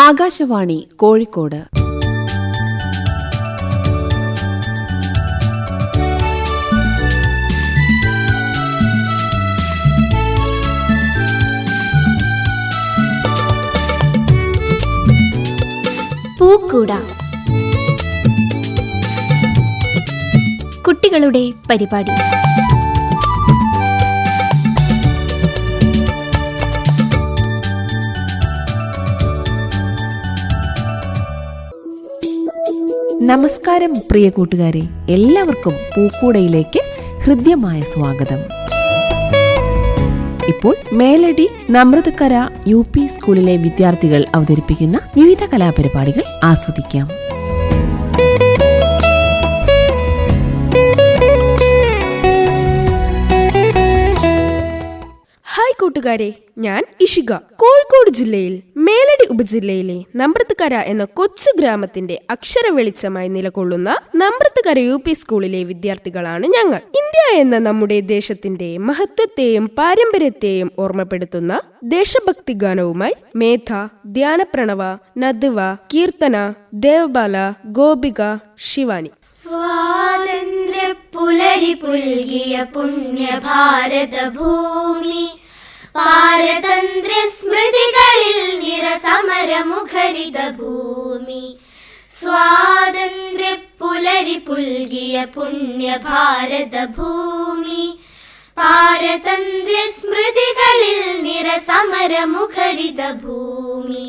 ആകാശവാണി കോഴിക്കോട്. പൂക്കൂട, കുട്ടികളുടെ പരിപാടി. നമസ്കാരം പ്രിയ കൂട്ടുകാരെ, എല്ലാവർക്കും പൂക്കൂടയിലേക്ക് ഹൃദ്യമായ സ്വാഗതം. ഇപ്പോൾ മേലടി നമ്രതക്കര UP സ്കൂളിലെ വിദ്യാർത്ഥികൾ അവതരിപ്പിക്കുന്ന വിവിധ കലാപരിപാടികൾ ആസ്വദിക്കാം. ഹായ് കൂട്ടുകാരെ, ഞാൻ ഇഷിക. കോഴിക്കോട് ജില്ലയിൽ മേലടി ഉപജില്ലയിലെ നമ്രതക്കര എന്ന കൊച്ചു ഗ്രാമത്തിന്റെ അക്ഷര വെളിച്ചമായി നിലകൊള്ളുന്ന നമ്രതക്കര UP സ്കൂളിലെ വിദ്യാർത്ഥികളാണ് ഞങ്ങൾ. ഇന്ത്യ എന്ന നമ്മുടെ ദേശത്തിന്റെ മഹത്വത്തെയും പാരമ്പര്യത്തെയും ഓർമ്മപ്പെടുത്തുന്ന ദേശഭക്തി ഗാനവുമായി മേധ, ധ്യാനപ്രണവ, നദുവ, കീർത്തന, ദേവബാല, ഗോപിക, ശിവാനി. സ്വാതന്ത്ര്യ പുലരി പുൽകിയ പുണ്യ ഭാരത ഭൂമി, പാരതന്ത്ര്യ സ്മൃതികളിൽ നിറസമരമുഖരിത ഭൂമി. സ്വാതന്ത്ര്യ പുലരി പുൽകിയ പുണ്യ ഭാരത ഭൂമി, പാരതന്ത്ര്യ സ്മൃതികളിൽ നിറസമരമുഖരിത ഭൂമി.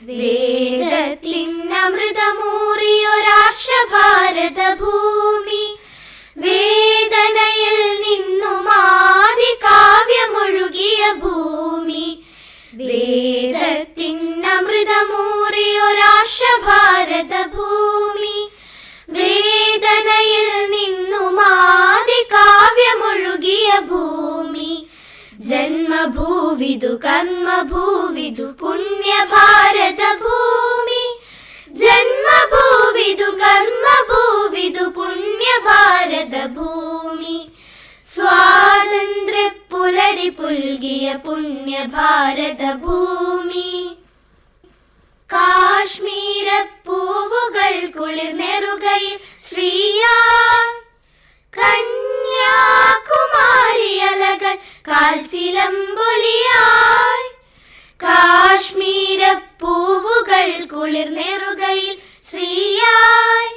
വേദത്തിനമൃതമൂറിയൊരാർഷഭാരത ഭൂമി, വേദനയിൽ നിന്നുമാദി കാവ്യമൊഴുകിയ ഭൂമി. വേദത്തിനമൃതമൂറിയൊരാർഷഭാരത ഭൂമി, വേദനയിൽ നിന്നുമാദി കാവ്യമൊഴുകിയ ഭൂമി. ജന്മഭൂവിദു കർമ്മഭൂവിദു പുണ്യഭാരത ഭൂമി, ജന്മഭൂവിദു കർമ്മഭൂവിദു പുണ്യഭാരത ഭൂമി. സ്വാതന്ത്ര്യ പുലരി പുൽകിയ പുണ്യഭാരത ഭൂമി. കാശ്മീര പൂവുകൾ കുളിർന്നെറുകയിൽ ശ്രീയാൻ, കന്യാകുമാരിയലകൾ കാൽച്ചിലമ്പൊലിയായി. കാശ്മീര പൂവുകൾ കുളിർന്നെറുകയിൽ ശ്രീയായി,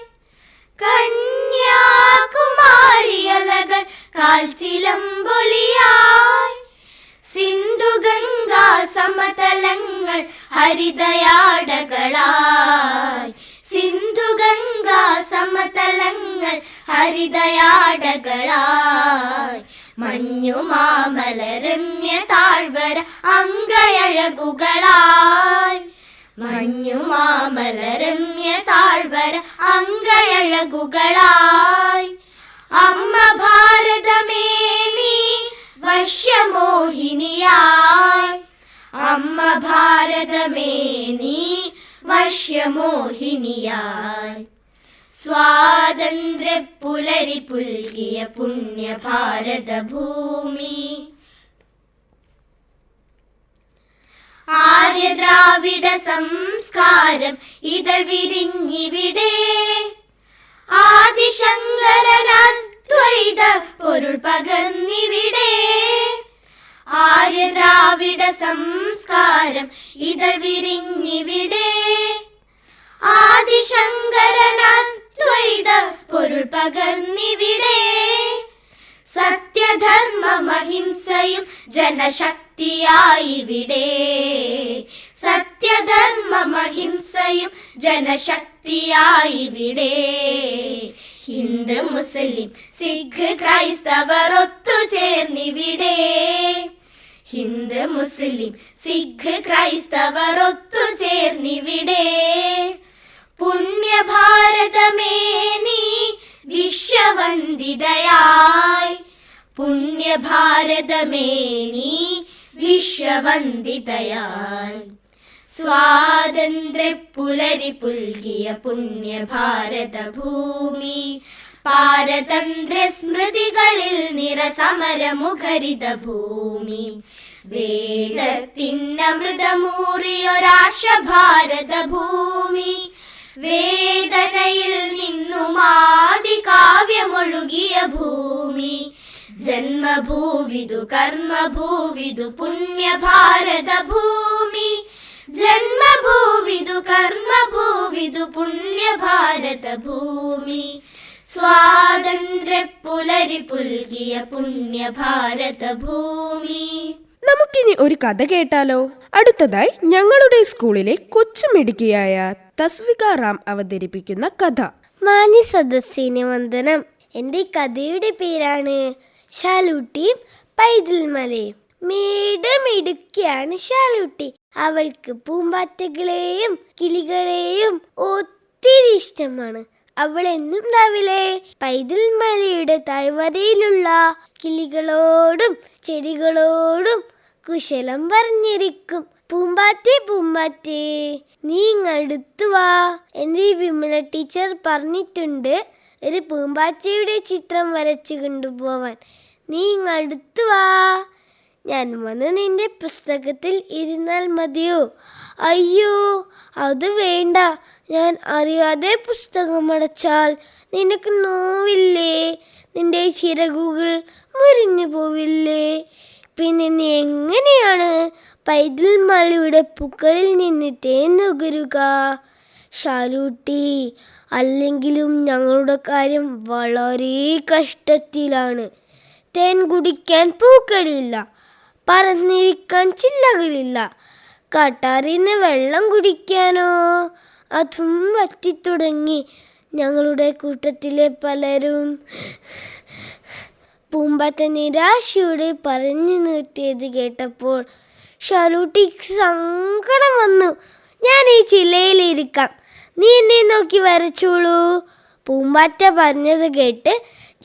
കന്യാകുമാരിയലകൾ കാൽച്ചിലമ്പൊലിയായി. സിന്ധുഗംഗാ സമതലങ്ങൾ ഹരിതയാടകളായി, സിന്ധുഗംഗാ സമതലങ്ങൾ ഹരിതയാടകളായി. മഞ്ഞുമാമലരമ്യ താഴ്വര അങ്കയഴകുകളായി, മഞ്ഞുമാമലരമ്യ താഴ്വര അങ്കയഴകുകളായി. അമ്മ ഭാരതമേ നീ വശ്യമോഹിനിയായി, അമ്മ ഭാരതമേ നീ വശ്യമോഹിനിയായി. സ്വാതന്ത്ര്യ പുലരി പുൽകിയ പുണ്യ ഭാരത ഭൂമി. ആര്യദ്രാവിഡ സംസ്കാരം ഇതൾ വിരിഞ്ഞിവിടെ, ആദിശങ്കരനദ്വൈത പൊരുൾ പകർന്നിവിടെ. ആര്യദ്രാവിഡ സംസ്കാരം ഇതൾ വിരിഞ്ഞിവിടെ, ആദിശങ്കരനദ്വൈത പൊരുൾ പകർന്നിവിടെ. സത്യധർമ്മമഹിംസയും ജനശക്തിയായിവിടെ, സത്യധർമ്മമഹിംസയും ജനശക്തിയായിവിടെ. ഹിന്ദു മുസ്ലിം സിഖ് ക്രൈസ്തവർ ഒത്തുചേർന്നിവിടെ, ഹിന്ദു മുസ്ലിം സിഖ് ക്രൈസ്തവർ ഒത്തുചേർന്നിവിടെ. പുണ്യഭാരതമേ നീ വിശ്വവന്ദിതയായി, പുണ്യഭാരതമേ നീ വിശ്വവന്ദിതയായി. സ്വാതന്ത്ര്യ പുലരി പുൽകിയ പുണ്യഭാരത ഭൂമി, പാരതന്ത്ര്യ സ്മൃതികളിൽ നിറസമരമുഖരിത ഭൂമി. വേദത്തിനമൃതമൂറിയൊരാർഷഭാരത വേദനയിൽ നിന്നുമാദി കാവ്യമൊഴുകിയ ഭൂമി. ജന്മഭൂവിതു കർമ്മഭൂവിതു പുണ്യഭാരത ഭൂമി. ജന്മഭൂവിതു കർമ്മഭൂവിതു പുണ്യഭാരത ഭൂമി. സ്വാതന്ത്ര്യ പുലരി പുൽകിയ പുണ്യഭാരത ഭൂമി. നമുക്കിനി ഒരു കഥ കേട്ടാലോ? അടുത്തതായി ഞങ്ങളുടെ സ്കൂളിലെ കൊച്ചുമിടുക്കിയായ തസ്വിക റാം അവതരിപ്പിക്കുന്ന കഥ. മാന്യ സദസ്സിന് വന്ദനം. എൻ്റെ കഥയുടെ പേരാണ് ശാലൂട്ടിയും പൈതൽമലയും. മിടുക്കിയാണ് ശാലൂട്ടി. അവൾക്ക് പൂമ്പാറ്റകളെയും കിളികളെയും ഒത്തിരി ഇഷ്ടമാണ്. അവൾ എന്നും രാവിലെ പൈതൽമലയുടെ താഴ്വരയിലുള്ള കിളികളോടും ചെടികളോടും കുശലം പറഞ്ഞിരിക്കും. പൂമ്പാറ്റേ പൂമ്പാറ്റേ, നീ ഇങ്ങടുത്തു വാ. എൻ്റെ വിമല ടീച്ചർ പറഞ്ഞിട്ടുണ്ട് ഒരു പൂമ്പാറ്റയുടെ ചിത്രം വരച്ചു കൊണ്ടുപോവാൻ. നീ ഇങ്ങടുത്തു വാ. ഞാൻ വന്ന് നിന്റെ പുസ്തകത്തിൽ ഇരുന്നാൽ മതിയോ? അയ്യോ, അത് വേണ്ട. ഞാൻ അറിയാതെ പുസ്തകം അടച്ചാൽ നിനക്ക് നോവില്ലേ? നിന്റെ ചിറകുകൾ മുറിഞ്ഞു പോവില്ലേ? പിന്നെ നീ എങ്ങനെയാണ് പൈതൽമലയുടെ പൂക്കളിൽ നിന്ന് തേൻ നുകരുക? ശാലൂട്ടി, അല്ലെങ്കിലും ഞങ്ങളുടെ കാര്യം വളരെ കഷ്ടത്തിലാണ്. തേൻ കുടിക്കാൻ പൂക്കളില്ല, പറന്നിരിക്കാൻ ചില്ലകളില്ല, കാട്ടാറിന് വെള്ളം കുടിക്കാനോ അതും വറ്റിത്തുടങ്ങി. ഞങ്ങളുടെ കൂട്ടത്തിലെ പലരും. പൂമ്പാറ്റ നിരാശയോടെ പറഞ്ഞു നിർത്തിയത് കേട്ടപ്പോൾ ശാലൂട്ടിക്ക് സങ്കടം വന്നു. ഞാൻ ഈ ചില്ലയിലിരിക്കാം, നീ എന്നെ നോക്കി വരച്ചോളൂ. പൂമ്പാറ്റ പറഞ്ഞത് കേട്ട്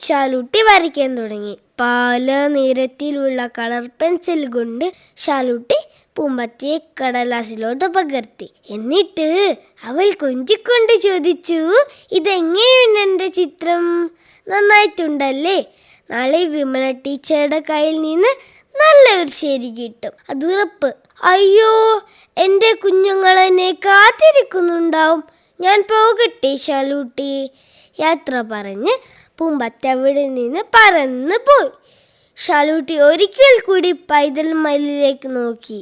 ശാലൂട്ടി വരയ്ക്കാൻ തുടങ്ങി. പല നിറത്തിലുള്ള കളർ പെൻസിൽ കൊണ്ട് ശാലൂട്ടി പൂമ്പാറ്റയെ കടലാസിലോട്ട് പകർത്തി. എന്നിട്ട് അവൾ കൊഞ്ചിക്കൊണ്ട് ചോദിച്ചു, ഇതെങ്ങനെയുണ്ട് എൻ്റെ ചിത്രം? നന്നായിട്ടുണ്ടല്ലേ? നാളെ വിമല ടീച്ചറുടെ കയ്യിൽ നിന്ന് നല്ല ഒരു ശരി കിട്ടും, അതുറപ്പ്. അയ്യോ, എൻ്റെ കുഞ്ഞുങ്ങളെന്നെ കാത്തിരിക്കുന്നുണ്ടാവും. ഞാൻ പോകട്ടെ ശാലൂട്ടി. യാത്ര പറഞ്ഞ് പൂമ്പാറ്റ അവിടെ നിന്ന് പറന്നു പോയി. ശാലൂട്ടി ഒരിക്കൽ കൂടി പൈതൽമലയിലേക്ക് നോക്കി.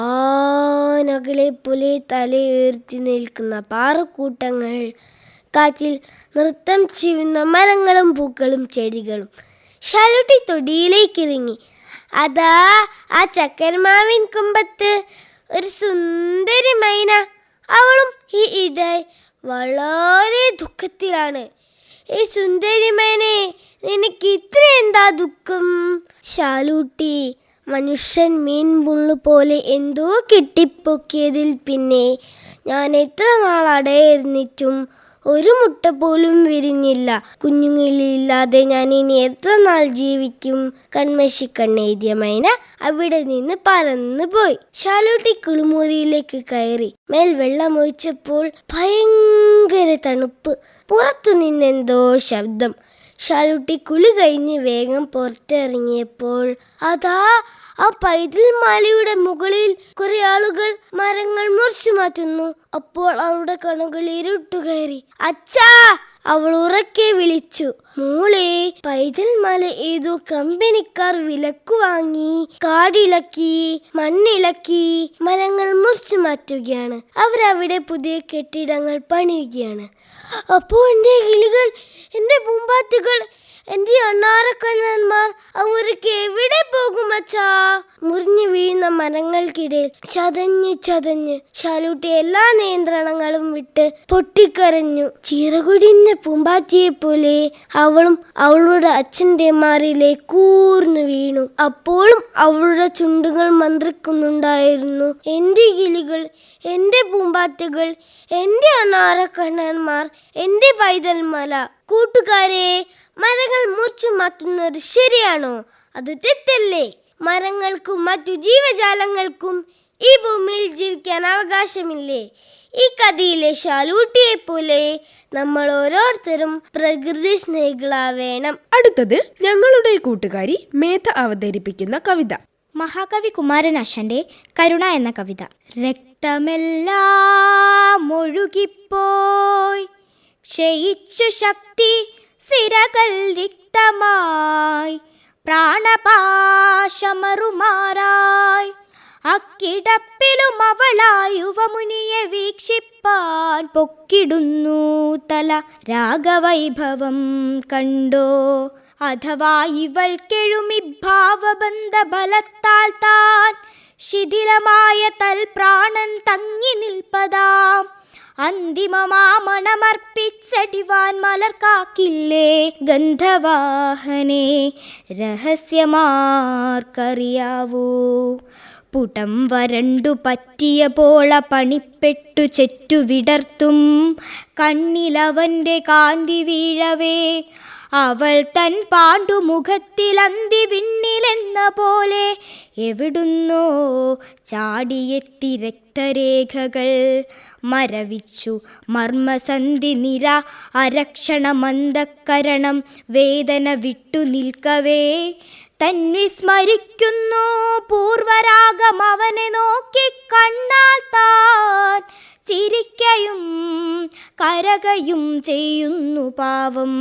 ആനകളെ പോലെ തലയുയർത്തി നിൽക്കുന്ന പാറക്കൂട്ടങ്ങൾ, കാറ്റിൽ നൃത്തം ചെയ്യുന്ന മരങ്ങളും പൂക്കളും ചെടികളും. ശാലൂട്ടി തൊടിയിലേക്ക് ഇറങ്ങി. അതാ ആ ചക്കരമാവിൻ കൊമ്പത്ത് ഒരു സുന്ദരി മൈന. അവളും ഈ ഇടായി വളരെ ദുഃഖത്തിലാണ്. ഈ സുന്ദരി മൈനെ, നിനക്ക് ഇത്ര എന്താ ദുഃഖം? ശാലൂട്ടി, മനുഷ്യൻ മീൻ മുള്ളു പോലെ എന്തോ കെട്ടിപ്പൊക്കിയതിൽ പിന്നെ ഞാൻ എത്ര നാൾ അടയിരുന്നിട്ടും ഒരു മുട്ട പോലും വിരിഞ്ഞില്ല. കുഞ്ഞുങ്ങളില്ലാതെ ഞാൻ ഇനി എത്ര നാൾ ജീവിക്കും? കൺമശി കണ്ണെഴുതിയ മൈന അവിടെ നിന്ന് പറന്നു പോയി. ശാലൂട്ടി കുളിമുറിയിലേക്ക് കയറി. മേൽ വെള്ളമൊഴിച്ചപ്പോൾ ഭയങ്കര തണുപ്പ്. പുറത്തു നിന്നെന്തോ ശബ്ദം. ശാലൂട്ടി കുളി കഴിഞ്ഞ് വേഗം പുറത്തിറങ്ങിയപ്പോൾ അതാ ആ പൈതൽമലയുടെ മുകളിൽ കുറെ ആളുകൾ മരങ്ങൾ മുറിച്ചു മാറ്റുന്നു. അപ്പോൾ അവരുടെ കണ്ണുകൾ ഇരുട്ടുകയറി. അച്ഛാ, അവൾ ഉറക്കെ വിളിച്ചു. മോളെ, പൈതൽമല ഏതോ കമ്പനിക്കാർ വിലക്കു വാങ്ങി കാടിളക്കി മണ്ണിളക്കി മരങ്ങൾ മുറിച്ചു മാറ്റുകയാണ്. അവരവിടെ പുതിയ കെട്ടിടങ്ങൾ പണിയുകയാണ്. അപ്പോൾ എൻ്റെ കിളികൾ, എൻ്റെ പൂമ്പാറ്റകൾ, എൻ്റെ അണ്ണാറക്കണ്ണന്മാർ അവർക്ക് എവിടെ പോകും അച്ഛാ? മുറിഞ്ഞു വീഴുന്ന മരങ്ങൾക്കിടയിൽ ചതഞ്ഞ് ശാലൂട്ടി എല്ലാ നിയന്ത്രണങ്ങളും വിട്ട് പൊട്ടിക്കരഞ്ഞു. ചിറകുടിഞ്ഞ പൂമ്പാറ്റയെ പോലെ അവളും അവളുടെ അച്ഛൻ്റെ മാറിലേക്ക് കൂർന്നു വീണു. അപ്പോഴും അവളുടെ ചുണ്ടുകൾ മന്ത്രിക്കുന്നുണ്ടായിരുന്നു. എൻ്റെ കിളികൾ, എൻ്റെ പൂമ്പാറ്റകൾ, എൻ്റെ അണ്ണാറക്കണ്ണന്മാർ, എൻ്റെ പൈതൽമല. കൂട്ടുകാരെ, മരങ്ങൾ മുറിച്ചു മാറ്റുന്നത് ശരിയാണോ? അത് തെറ്റല്ലേ? മരങ്ങൾക്കും മറ്റു ജീവജാലങ്ങൾക്കും ഈ ഭൂമിയിൽ ജീവിക്കാൻ അവകാശമില്ലേ? ഈ കഥയിലെ ശാലൂട്ടിയെ പോലെ നമ്മൾ ഓരോരുത്തരും പ്രകൃതി സ്നേഹികളാവേണം. അടുത്തത് ഞങ്ങളുടെ കൂട്ടുകാരി മേധ അവതരിപ്പിക്കുന്ന കവിത. മഹാകവി കുമാരനാശാന്റെ കരുണ എന്ന കവിത. രക്തമെല്ലാം ഒഴുകിപ്പോയി ക്ഷയിച്ചു ശക്തി സിരകൾ റിക്തമായി പ്രാണപാശമറുമാറായി അക്കിടപ്പിലും അവളായി യുവമുനിയെ വീക്ഷിപ്പാൻ പൊക്കിടുന്നു തല. രാഗവൈഭവം കണ്ടോ അഥവാ ഇവൾക്കെഴുമി ഭാവബന്ധ ബലത്താൽ താൻ ശിഥിലമായ തൽപ്രാണൻ തങ്ങി നിൽപ്പതാം. അന്തിമമാമണമർപ്പിച്ചടിവാൻ മലർക്കാക്കില്ലേ ഗന്ധവാഹനെ രഹസ്യമാർക്കറിയാവൂ. പുടം വരണ്ടു പറ്റിയ പോള പണിപ്പെട്ടു ചെറ്റു വിടർത്തും കണ്ണിലവൻ്റെ കാന്തി വീഴവേ അവൾ തൻ പാണ്ഡുമുഖത്തിൽ അന്തി വിണ്ണിലെന്ന പോലെ എവിടുന്നോ ചാടിയെത്തി രക്തരേഖകൾ മരവിച്ചു മർമ്മസന്ധി നിര അരക്ഷണമന്തക്കരണം വേദന വിട്ടു നിൽക്കവേ തൻവിസ്മരിക്കുന്നു പൂർവരാഗം അവനെ നോക്കി കണ്ണാൽ താൻ ചിരിക്കയും കരകയും ചെയ്യുന്നു പാവം.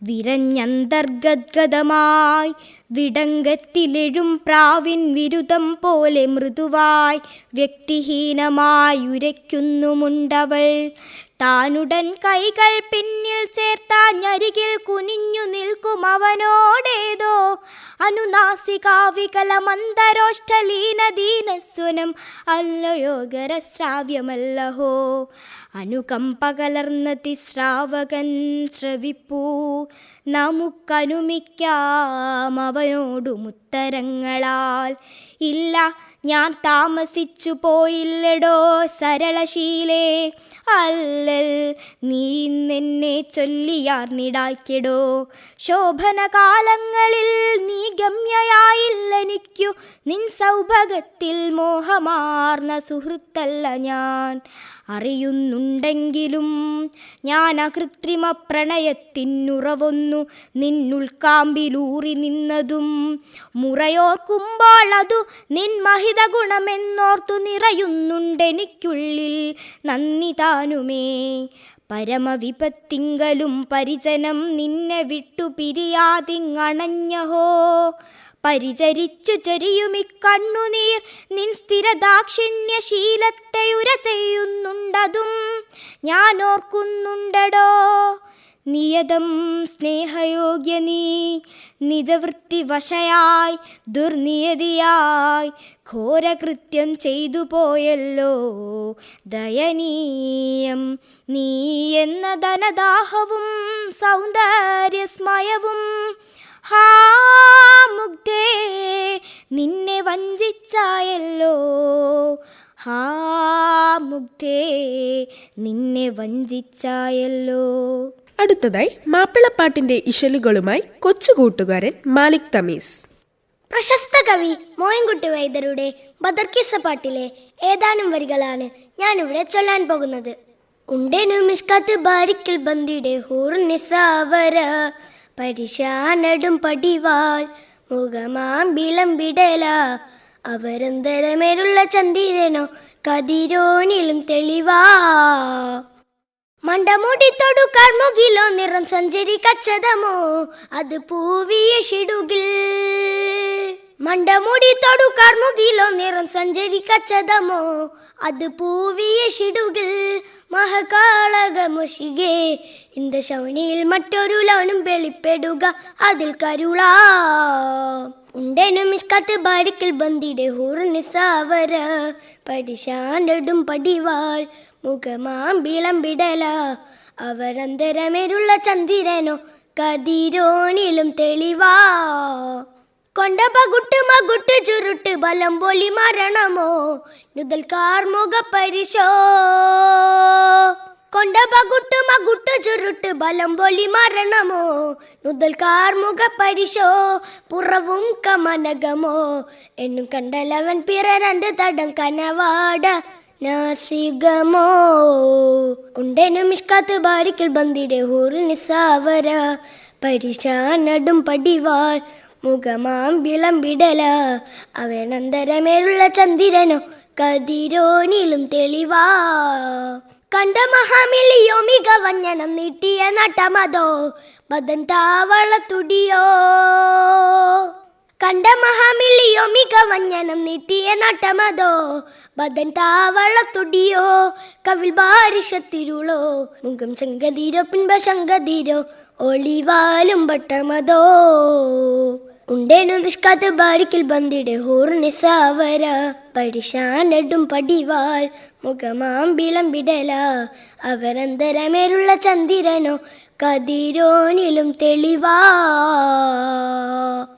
വിരഞ്ഞന്തർഗദ്ഗതമായി വിടങ്കത്തിലെഴും പ്രാവിൻ വിരുദം പോലെ മൃദുവായി വ്യക്തിഹീനമായുരയ്ക്കുന്നുമുണ്ടവൾ. താനുടൻ കൈകൾ പിന്നിൽ ചേർത്താഞ്ഞരികിൽ കുനിഞ്ഞു നിൽക്കും അവനോടേതോ അനുനാസികാവികലമന്തരോഷ്ടലീനദീനസ്വനം അല്ലയോഗരശ്രാവ്യമല്ലഹോ. അനുകമ്പ കലർന്ന തിശ്രാവകൻ ശ്രവിപ്പൂ നമുക്കനുമിക്കാം അവനോടുമുത്തരങ്ങളാൽ. ഇല്ല ഞാൻ താമസിച്ചു പോയില്ലടോ സരളശീലേ, അല്ലൽ നീ ഇന്നെന്നെ ചൊല്ലിയാർന്നിടായ്ക്കെടോ. ശോഭനകാലങ്ങളിൽ നീ ഗമ്യയായില്ലെനിക്കു നിൻ സൗഭഗത്തിൽ മോഹമാർന്ന സുഹൃത്തല്ല ഞാൻ. അറിയുന്നുണ്ടെങ്കിലും ഞാൻ അകൃത്രിമ പ്രണയത്തിനുറവൊന്നു നിന്നുൾക്കാമ്പിലൂറി നിന്നതും മുറയോർക്കുമ്പോൾ അതു നിൻ മഹിത ഗുണമെന്നോർത്തു നിറയുന്നുണ്ടെനിക്കുള്ളിൽ നന്ദി താനുമേ. പരമവിപത്തിങ്കലും പരിചനം നിന്നെ വിട്ടു പിരിയാതിങ്ങണഞ്ഞഹോ. പരിചരിച്ചു ചൊരിയുമി കണ്ണുനീർ നിൻ സ്ഥിരദാക്ഷിണ്യശീലത്തെ ഉര ചെയ്യുന്നുണ്ടതും ഞാൻ ഓർക്കുന്നുണ്ടടോ. നിയതം സ്നേഹയോഗ്യ നീ നിജവൃത്തി വശയായി ദുർനിയതിയായി ഘോരകൃത്യം ചെയ്തു പോയല്ലോ. ദയനീയം നീ എന്ന ധനദാഹവും സൗന്ദര്യസ്മയവും. ഹാ മുഗ്ധേ നിന്നെ വഞ്ചിച്ചായല്ലോ, ഹാ മുഗ്ധേ നിന്നെ വഞ്ചിച്ചായല്ലോ. അടുത്തതായി മാപ്പിളപ്പാട്ടിന്റെ ഇശലുകളുമായി കൊച്ചുകൂട്ടുകാരൻ മാലിക് തമീസ്. പ്രശസ്ത കവി മോയിൻകുട്ടി വൈദ്യരുടെ ബദർക്കിസ പാട്ടിലെ ഏതാനും വരികളാണ് ഞാനിവിടെ ചൊല്ലാൻ പോകുന്നത്. ഉണ്ടേനു മിഷ്കാത്ത് ബാരിക്കൽ ബന്ദിയുടെ ഹൂർ നിസാവര പരിശാനടും പടിവാൾ മുഖമാമ്പിളം വിടല അവരന്തരമേലുള്ള ചന്ദിരനോ കതിരോണിലും തെളിവാ. മണ്ടമുടി തൊടുക്കാർ മുകിലോ നിറം സഞ്ചരി കച്ചതമോ അത് പൂവിയ ഷിടുകിൽ. മണ്ടമുടി തൊടുക്കാർ മുകിലോ നിറം സഞ്ചരി കച്ചതമോ അത് പൂവിയ ഷിടുകിൽ. മഹകാളകമുഷികേ இந்த ശൗനിയിൽ മറ്റൊരു ലോനും വെളിപ്പെടുക അതിൽ കരുളാ. ഉണ്ടേനു മിഷ്കാത്ത് ബാരിക്കൽ ബന്ദിയുടെ ഹൂർ നിസാവര പരിശാനടും പടിവാൾ മുഖമാമ്പിളം വിടല അവരന്തരമേലുള്ള ചന്ദിരനോ കതിരോണിലും തെളിവാ. കൊണ്ട പകുട്ട് മകുട്ട് ചുരുട്ട് ബലം പൊലി മരണമോ നുതൽക്കാർ മുഖ പരിശോ. കൊണ്ട പകുട്ട് മകുട്ട് ചുരുട്ട് ബലം പൊലി മരണമോ നുതൽക്കാർ മുഖ പരിശോ. പുറവും കമനകമോ എന്നും കണ്ടലവൻ പിറ രണ്ട് തടം കനവാട നാസികമോ. ഉണ്ടേനു മിഷ്കാത്ത് ബാരിക്കൽ ബന്ദിയുടെ ഹൂർ നിസാവര പരിശാനടും പടിവാൾ മുഖമാമ്പിളം വിടല അവനന്തരമേലുള്ള ചന്ദിരനോ കതിരോനിലും തെളിവാ. കണ്ട മഹാമിളിയോ മികവഞ്ഞനം നീട്ടിയ നട്ടമതോ ബദൻ താവളത്തുടിയോ. കണ്ട മഹാമിളിയോ മികവഞ്ഞനം നീട്ടിയ നട്ടമതോ ബദൻ താവളത്തുടിയോ. കവിൽ ബാരിഷത്തിരുളോ മുഖം ചെങ്കതീരോ പിൻപ ശങ്കതീരോ ഒളിവാലും ബട്ടമതോ. ഉണ്ടേനു വിഷ്കാത്ത് ബാരിക്കിൽ ബന്ദിടെ ഹൂർണി സാവര പരിശാനടും പടിവാൽ മുഖമാമ്പിളം വിടല. അവരന്തരമേലുള്ള ചന്ദ്രനോ കതിരോനിലും തെളിവാ.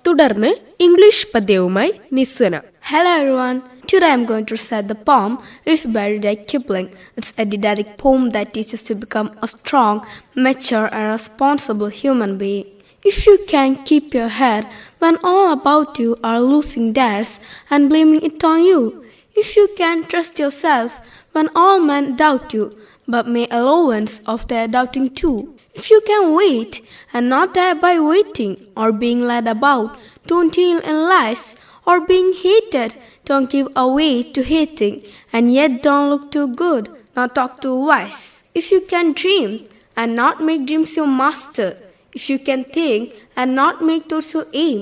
തുടർന്ന് English പദ്യവുമായി നിസ്വന. Hello everyone, today I'm going to recite the poem If by Rudyard Kipling. It's a didactic poem that teaches to become a strong, mature and responsible human being. If you can keep your head when all about you are losing theirs and blaming it on you, if you can trust yourself when all men doubt you, but make allowance of their doubting too, if you can wait and not die by waiting, or being led about, don't deal in lies, or being hated, don't give away to hating, and yet don't look too good, not talk too wise. If you can dream and not make dreams your master, if you can think and not make thoughts your aim,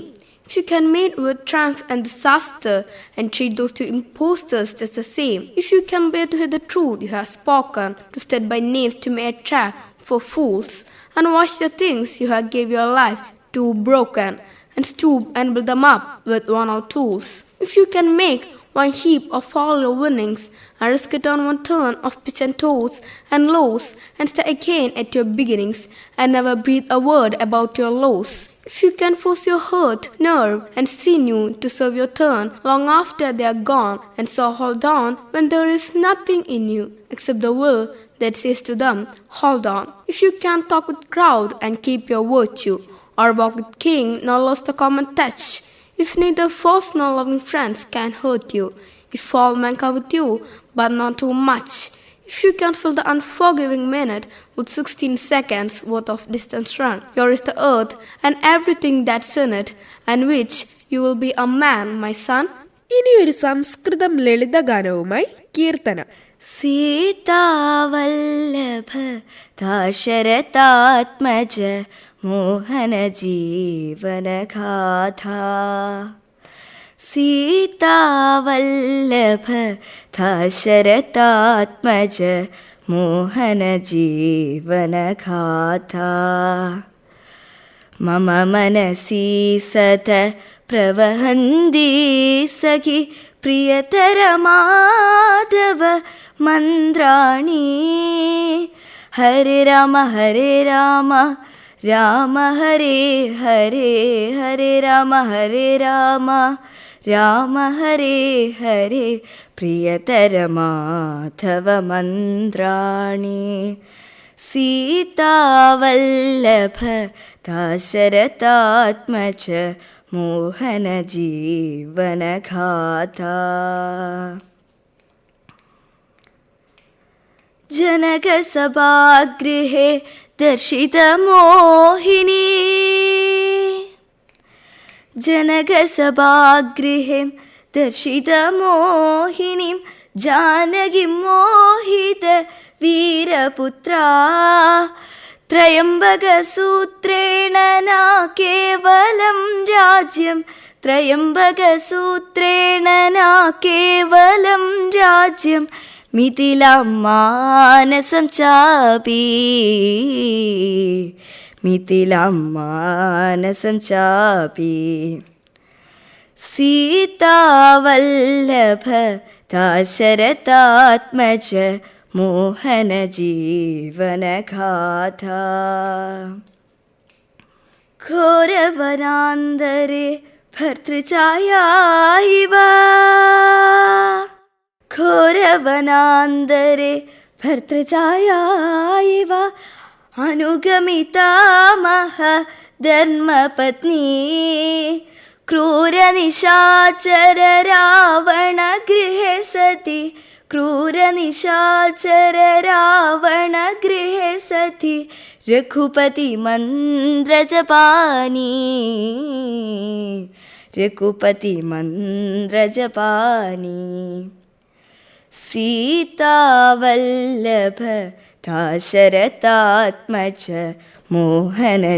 if you can meet with triumph and disaster and treat those two impostors just the same, if you can bear to hear the truth you have spoken, to stand by names to make a trap for fools, and watch the things you have gave your life to broken, and stoop and build them up with worn-out tools. If you can make one heap of all your winnings and risk it on one turn of pitch and toes and lows, and start again at your beginnings and never breathe a word about your lows. If you can force your hurt, nerve and sinew to serve your turn long after they are gone, and so hold on when there is nothing in you except the will that says to them, hold on. If you can talk with crowd and keep your virtue, or walk with king nor lost the common touch, if neither foes nor loving friends can hurt you, if all men come with you but not too much, if you can fill the unforgiving minute with 16 seconds worth of distance run, yours is the earth and everything that's in it, and which you will be a man, my son. ഇനിയൊരു സംസ്കൃതം ലളിതഗാനവുമായി കീർത്തന. സീതാവല്ലഭ ദശരഥാത്മജ മോഹന ജീവനഗാഥാ. സീതാവല്ലഭ ദശരഥാത്മജ മോഹന ജീവനഗാഥാ. മമ മനസി സത പ്രവഹന്തി സഖി പ്രിയതര മാധവ മന്ത്രാണി. ഹരേ രാമ രാമ ഹരേ ഹരേ, ഹരേ രാമ രാമ ഹരേ ഹരേ, പ്രിയതര മാധവ മന്ത്രാണി. സീതാവല്ലഭ ദശരഥാത്മജ മോഹന ജീവനഗാഥാ. जनकसभागृहे दर्शितमोहिनी. जनकसभागृहे दर्शितमोहिनीं जानकीं मोहित वीरपुत्रा. त्रयम्बकसूत्रेण न केवलं राज्यं, त्रयम्बकसूत्रेण न केवलं राज्यं, मिथिलां मानसं चापि, मिथिलां मानसं चापि. सीतावल्लभ दशरथात्मज मोहन जीवनगाथा. घोरवनान्तरे भर्तृछाया इव, घोरवनान्तरे भर्तृछाया इव अनुगमिता मह धर्मपत्नी. क्रूरनिशाचर रावण गृहे सति, क्रूरनिशाचर रावण गृहे सति, रघुपति मन्द्रजपानी, रघुपति मन्द्रजपानी. सीतावल्लभ दाशरथात्मज मोहनजीवनघाता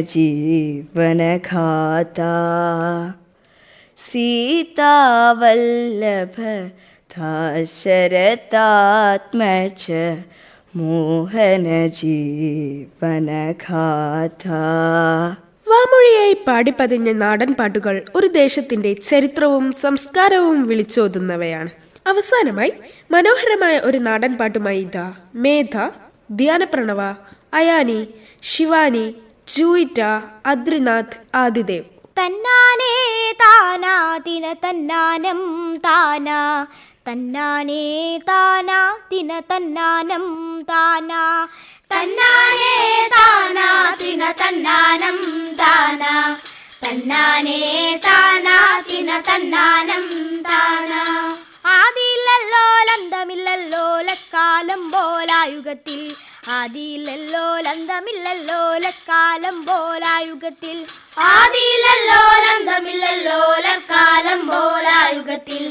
सीतावल्लभ दाशरथात्मज മോഹനജീവനഗാഥാ. വാമൊഴിയായി പാടിപ്പതിഞ്ഞ നാടൻ പാട്ടുകൾ ഒരു ദേശത്തിന്റെ ചരിത്രവും സംസ്കാരവും വിളിച്ചോതുന്നവയാണ്. അവസാനമായി മനോഹരമായ ഒരു നാടൻ പാട്ടുമായി ഇതാ മേധ, ധ്യാനപ്രണവ, അയാനി, ശിവാനി, ജൂയിറ്റ, അദ്രിനാഥ്, ആദിദേവ്. തന്നാനേ താനാ തിന തന്നാനം താനാ തന്നാനേ താനാ തിന തന്നാനം താനാ തന്നാനേ താനാ തിന തന്നാനം താനാ തന്നാനേ താനാ തിന തന്നാനം താനാ. ആദിയില്ലല്ലോ ലന്തമില്ലല്ലോ ലക്കാലം പോലായുഗത്തിൽ ആദിയില്ലല്ലോ ലന്തമില്ലല്ലോ ലക്കാലം പോലായുഗത്തിൽ ആദിയില്ലല്ലോ ലന്തമില്ലല്ലോ ലക്കാലം പോലായുഗത്തിൽ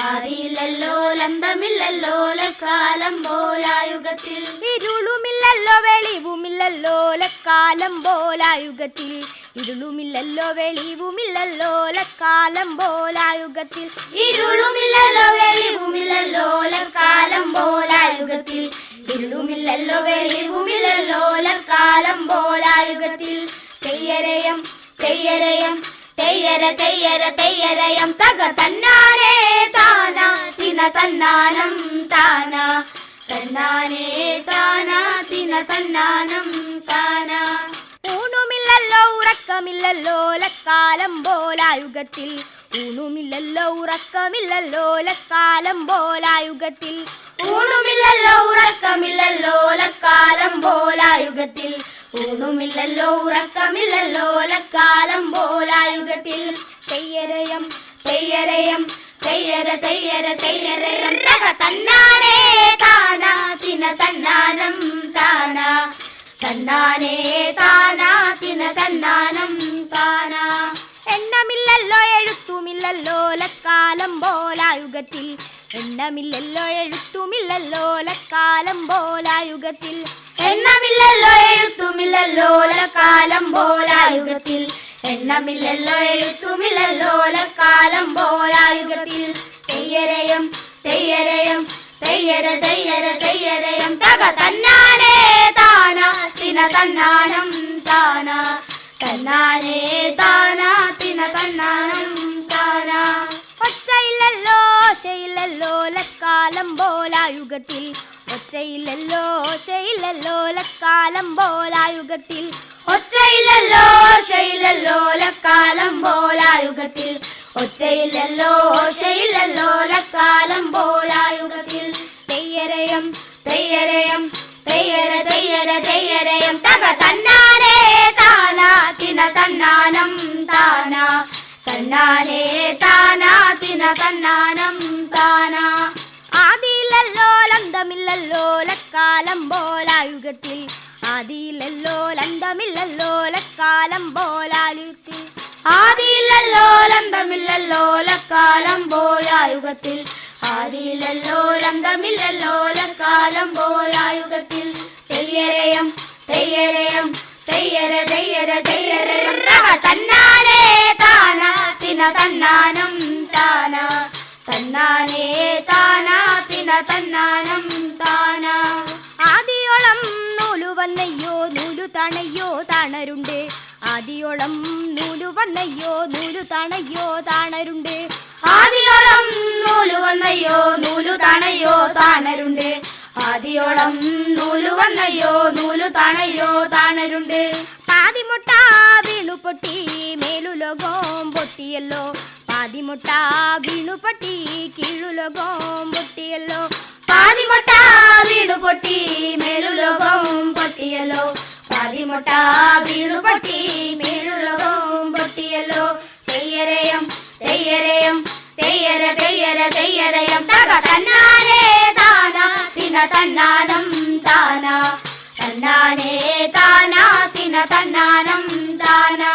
ആദിയില്ലല്ലോ ലന്തമില്ലല്ലോ ലക്കാലം പോലായുഗത്തിൽ ഇരുളുമില്ലല്ലോ വെളിവുമില്ലല്ലോ ലക്കാലം പോലായുഗത്തിൽ ഇരുളുമില്ലല്ലോ വെളിവുമില്ലല്ലോ ലക്കാലം പോലായുഗത്തിൽ ഇരുളുമില്ലല്ലോ വെളിവുമില്ലല്ലോ ലക്കാലം പോലായുഗത്തിൽ ഇരുളുമില്ലല്ലോ വെളിവുമില്ലല്ലോ ലക്കാലം പോലായുഗത്തിൽ തെയ്യരയം തെയ്യരയം തെയ്യര തെയ്യര തെയ്യരയം തക തന്നാനേ താനാ തിന തന്നാനം താനാ തന്നാനേ താനാ തിന തന്നാനം താനാ. ഊണുമില്ലല്ലോ ഉറക്കമില്ലല്ലോ ലക്കാലം പോലായുഗത്തിൽ ഊണുമില്ലല്ലോ ഉറക്കമില്ലല്ലോ ലക്കാലം പോലായുഗത്തിൽ ഊണുമില്ലല്ലോ ഉറക്കമില്ലല്ലോ ലക്കാലം പോലായുഗത്തിൽ ഊണുമില്ലല്ലോ ഉറക്കമില്ലല്ലോ ലക്കാലം പോലായുഗത്തിൽ തെയ്യരയം തെയ്യരയം തെയ്യര തെയ്യര തെയ്യരയം തക തന്നാനേ താനാ തിന തന്നാനം താനാ തന്നാനേ താനാ തിന തന്നാനം താനാ. എണ്ണമില്ലല്ലോ എഴുത്തുമില്ലല്ലോ ലക്കാലം പോലായുഗത്തിൽ എണ്ണമില്ലല്ലോ എഴുത്തുമില്ലല്ലോ ലക്കാലം പോലായുഗത്തിൽ എണ്ണമില്ലല്ലോ എഴുത്തുമില്ലല്ലോ ലക്കാലം പോലായുഗത്തിൽ എണ്ണമില്ലല്ലോ എഴുത്തുമില്ലല്ലോ ലക്കാലം പോലായുഗത്തിൽ തെയ്യരയം തെയ്യരയം തെയ്യര തെയ്യര തെയ്യരയം തക തന്നാനേ താനാ തിന തന്നാനം താനാ തന്നാനേ താനാ തിന തന്നാനം താനാ. ഒച്ചയില്ലല്ലോ ഓശയില്ലല്ലോ ലക്കാലം പോലായുഗത്തിൽ ഒച്ചയില്ലല്ലോ ഓശയില്ലല്ലോ ലക്കാലം പോലായുഗത്തിൽ ഒച്ചയില്ലല്ലോ ഓശയില്ലല്ലോ ലക്കാലം പോലായുഗത്തിൽ ഒച്ചയില്ലല്ലോ ഓശയില്ലല്ലോ ലക്കാലം പോലായുഗത്തിൽ തെയ്യരയം തെയ്യരയം തെയ്യര തെയ്യര തെയ്യരയം തക തന്നാനേ താനാ തിന തന്നാനം താനാ തന്നാനേ താനാ തിന തന്നാനം താനാ. ആദിയില്ലല്ലോ ലന്തമില്ലല്ലോ ലക്കാലം പോലായുഗത്തിൽ ആദിയില്ലല്ലോ ലന്തമില്ലല്ലോ ലക്കാലം പോലായുഗത്തിൽ ആദിയില്ലല്ലോ ലന്തമില്ലല്ലോ ലക്കാലം പോലായുഗത്തിൽ ആദിയില്ലല്ലോ ലന്തമില്ലല്ലോ ലക്കാലം പോലായുഗത്തിൽ തെയ്യരയം തെയ്യരയം തെയ്യര തെയ്യര തെയ്യരയം തക തന്നാനേ താനാ തിന തന്നാനം താനാ തന്നാനേ താനാ തിന തന്നാനം താനാ. ആദിയോളം നൂലു വന്നയ്യോ നൂലു തണയ്യോ താണരുണ്ട് ആദിയോളം നൂലു വന്നയ്യോ നൂലു തണയ്യോ താണരുണ്ട് ആദിയോളം നൂലു വന്നയ്യോ നൂലു തണയോ താണരുണ്ട് ആദിയോളം നൂലു വന്നയ്യോ നൂലു തണയോ താണരുണ്ട്. പാതിമുട്ട വീണു പൊട്ടി മേലുലോകം പൊട്ടിയല്ലോ പാതിമുട്ട വീണു പൊട്ടി കീഴുലോകം പൊട്ടിയല്ലോ പാതിമുട്ട വീണു പൊട്ടി മേലുലോകം പൊട്ടിയല്ലോ പാതിമുട്ട വീണു പൊട്ടി മേലുലോകം പൊട്ടിയല്ലോ തെയ്യരയം തെയ്യരയം തെയ്യര തെയ്യര തെയ്യരയം തക തന്നാനേ താനാ തിന തന്നാനം താനാ തന്നാനേ താനാ തിന തന്നാനം താനാ.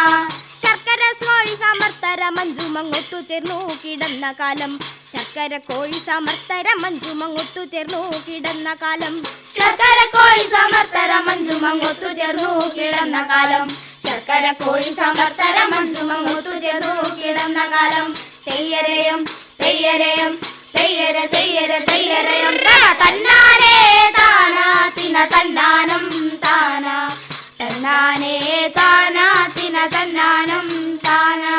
ശർക്കര സ്വാഴി സമർത്തര മഞ്ജു മഞ്ചുമങ്ങൊത്തു ചേർന്നു കിടന്ന കാലം. ശർക്കര കോഴി സമർത്തര മഞ്ചുമങ്ങൊത്തു ചേർന്നു കിടന്ന കാലം. ശർക്കര കോഴി സമർത്തര മഞ്ചുമങ്ങൊത്തു ചേർന്നു കിടന്ന കാലം. ശർക്കര കോഴി സമർത്തര മഞ്ചുമങ്ങൊത്തു ചേർന്നു കിടന്ന കാലം. തെയ്യരയം തെയ്യരയം തെയ്യര തെയ്യര തെയ്യരയം തന്നാനേ താനാ തിന തന്നാനം താനാ തന്നാനേ താനാ തിന തന്നാനം താനാ.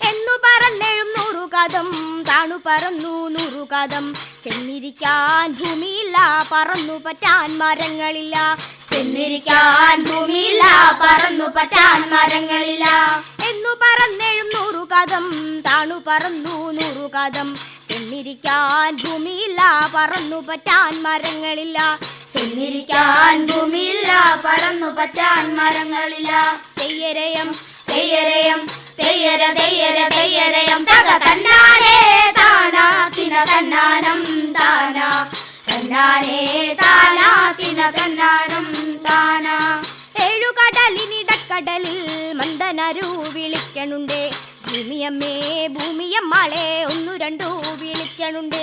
എന്നു പറന്നെഴും നൂറുകാതം താണു പറന്നു നൂറുകാതം. ചെന്നിരിക്കാൻ ഭൂമിയില്ല പറന്നു പറ്റാൻ മരങ്ങളില്ല. ചെന്നിരിക്കാൻ ഭൂമിയില്ല പറന്നു പറ്റാൻ മരങ്ങളില്ല. എന്നു പറന്നെഴും നൂറുകാതം താണു പറന്നു നൂറുകാതം. ചെന്നിരിക്കാൻ ഭൂമിയില്ല പറന്നു പറ്റാൻ മരങ്ങളില്ല. ചെന്നിരിക്കാൻ ഭൂമിയില്ല പറന്നു പറ്റാൻ മരങ്ങളില്ല. തെയ്യരയം തെയ്യരയം തെയ്യര തെയ്യര തെയ്യരയം തക തന്നാനേ താനാ തിന തന്നാനം താനാ തന്നാനേ താനാ തിന തന്നാനം താനാ. ഏഴുകടലിനിടക്കടലിൽ മന്ദനരു വിളിക്കണുണ്ടേ. ഭൂമിയമ്മേ ഭൂമിയമ്മാളെ ഒന്നു രണ്ടു വിളിക്കണുണ്ട്.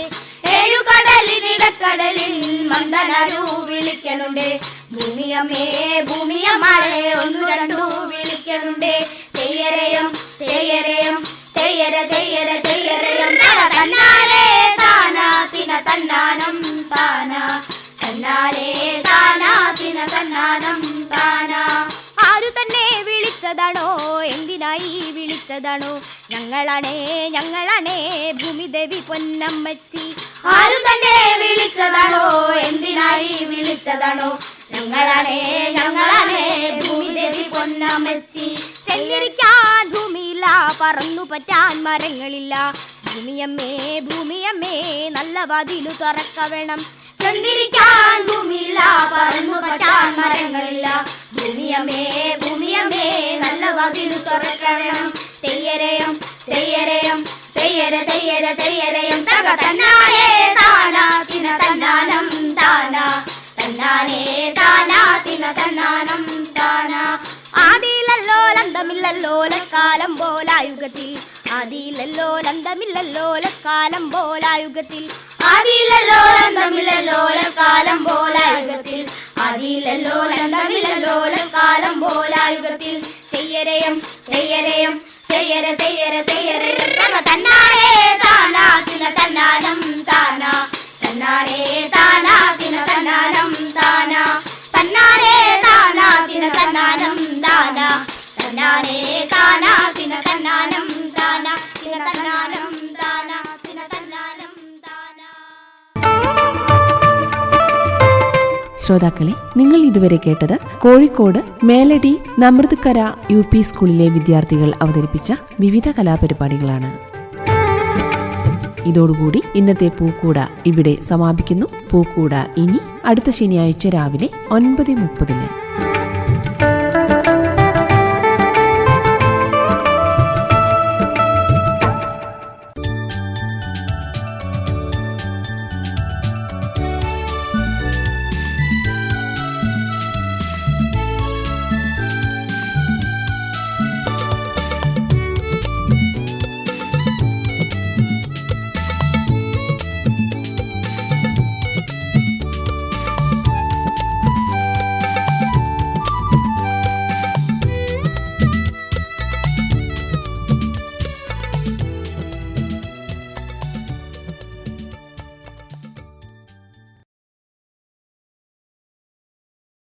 ഏഴുകടലിനിടക്കടലിൽ മന്ദനരു വിളിക്കണുണ്ട്. ഭൂമിയമ്മേ ഭൂമിയമ്മാളെ ഒന്നു രണ്ടു വിളിക്കണുണ്ട്. തെയ്യരയം തെയ്യരയം തെയ്യര തെയ്യര തെയ്യരയം തക തന്നാനേ താനാ തിന തന്നാനം താനാ തന്നാനേ താനാ തിന തന്നാനം താനാ. ആരു തന്നെ വിളിച്ചതാണോ എന്തിനായി വിളിച്ചതാണോ? ഞങ്ങളാണേ ഞങ്ങളാണേ ഭൂമിദേവി പൊന്നമ്മച്ചി. ആരു തന്നെ വിളിച്ചതാണോ എന്തിനായി വിളിച്ചതാണോ? ഞങ്ങളാണേ ഞങ്ങളാണേ ഭൂമിദേവി പൊന്നമ്മച്ചി. ചെന്നിരിക്കാൻ ഭൂമിയില്ല പറന്നു പറ്റാൻ മരങ്ങളില്ല. ഭൂമിയമ്മേ ഭൂമിയമ്മേ നല്ല വാതിലു തുറക്ക വേണം. ചെന്നിരിക്കാൻ ഭൂമിയില്ല പറന്നു പറ്റാൻ മരങ്ങളില്ല. ഭൂമിയമ്മേ ഭൂമിയമ്മേ നല്ല വാതിലു തുറക്കണം. തെയ്യരയം തെയ്യരയം തെയ്യര തെയ്യര തെയ്യരയം തക തന്നാനേ താനാ തിന തന്നാനം താനാ തന്നാനേ താനാ തിന തന്നാനം താനാ. ആദിയിലല്ലോ ലന്തമില്ലല്ലോ ലക്കാലം പോലായുഗത്തിൽ. ആദിയിലല്ലോ ലന്തമില്ലല്ലോ ലക്കാലം പോലായുഗത്തിൽ. ആദിയിലല്ലോ ലന്തമില്ലല്ലോ ലക്കാലം പോലായുഗത്തിൽ. ആദിയിലല്ലോ ലന്തമില്ലല്ലോ ലക്കാലം പോലായുഗത്തിൽ. തെയ്യരയം തെയ്യരയം തെയ്യര തെയ്യര തെയ്യരയം തക തന്നാനേ താനാ തിന തന്നാനം താനാ തന്നാനേ താനാ തിന തന്നാനം താനാ തന്നാനേ താനാ തിന തന്നാനം താനാ തന്നാനേ താനാ തിന തന്നാനം താനാ തിന തന്നാനം താനാ തിന തന്നാനം താനാ. ശ്രോതാക്കളെ, നിങ്ങൾ ഇതുവരെ കേട്ടത് കോഴിക്കോട് മേലടി നമൃതക്കര UP സ്കൂളിലെ വിദ്യാർത്ഥികൾ അവതരിപ്പിച്ച വിവിധ കലാപരിപാടികളാണ്. ഇതോടുകൂടി ഇന്നത്തെ പൂക്കൂട ഇവിടെ സമാപിക്കുന്നു. പൂക്കൂട ഇനി അടുത്ത ശനിയാഴ്ച രാവിലെ 9:30.